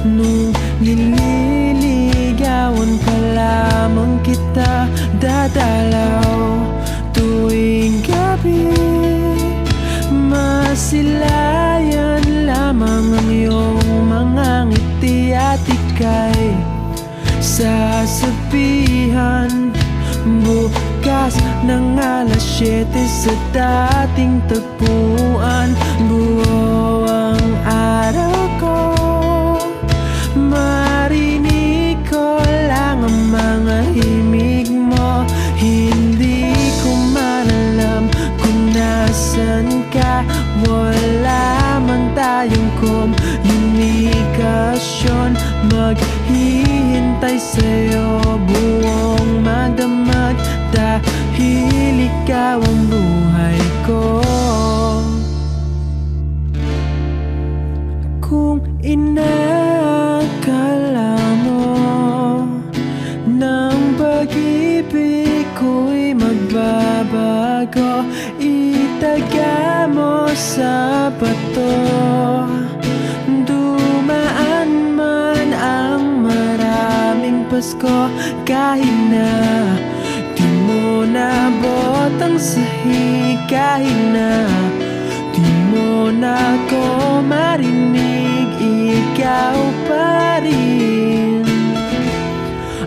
Nung nililigawan pa lamang kita, dadalaw tuwing gabi. Masilayan lamang ang iyong mga ngiti at ika'y sasabihan bukas ng alas 7 sa dating tagpuan. Buo ang araw ko, marinig ko lang ang mga himig mo. Hindi ko man alam kung nasan ka, wala man tayong komunikasyon. Maghihintay sa'yo buong magdamag, dahil ikaw ang buhay ko. Kung inakala mo ng pag-ibig ko'y magbabago, itaga mo sa bato. Dumaan man ang maraming Pasko, kahit na di mo nabot ang sahig, kahit na di mo na ako marinig, ikaw pa rin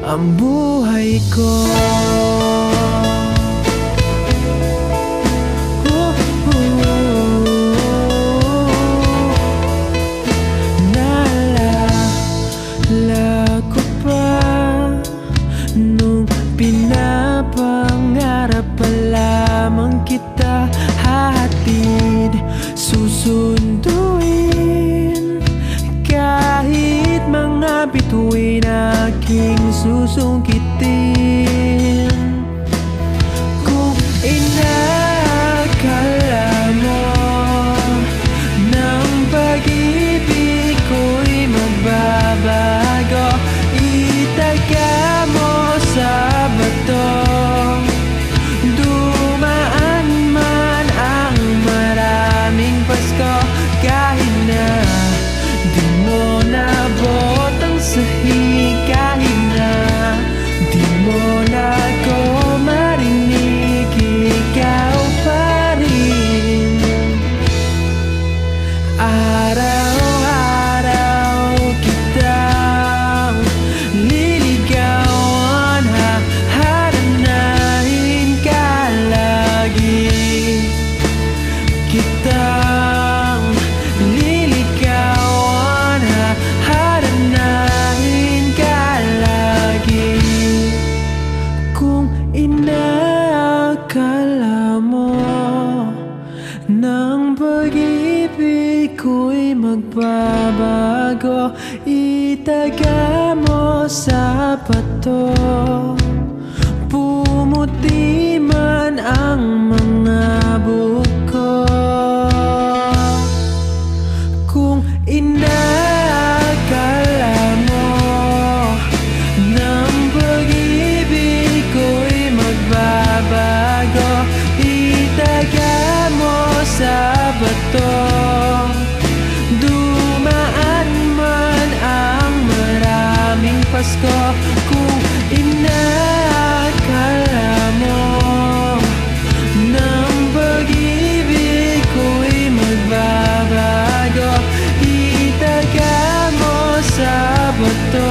ang buhay ko. Naalala ko pa nung pinapangarap pa lamang kita, hatid susunduin, kahit mga bituin aking susungkitin. Kung inakala mo ng pag-ibig ko'y magbabago, itaga mo sa bato. Dumaan man ang maraming Pasko, kahit na di mo nabot ang sahig, kahit na di mo na ako marinig, ikaw pa rin. Araw-araw kitang liligawan, haharanahin ka lagi. Kitang liligawan, haharanahin ka lagi. Kung inakala mo ng pag-ibig ko'y magbabago, itaga mo sa bato. Pumuti man ang mga buko. Kung inakala mo ng pag-ibig ko'y magbabago, itaga mo sa bato. Dumaan man ang maraming Pasko, kung inakala mo ng pag-ibig ko'y magbabago, itaga mo sa bato.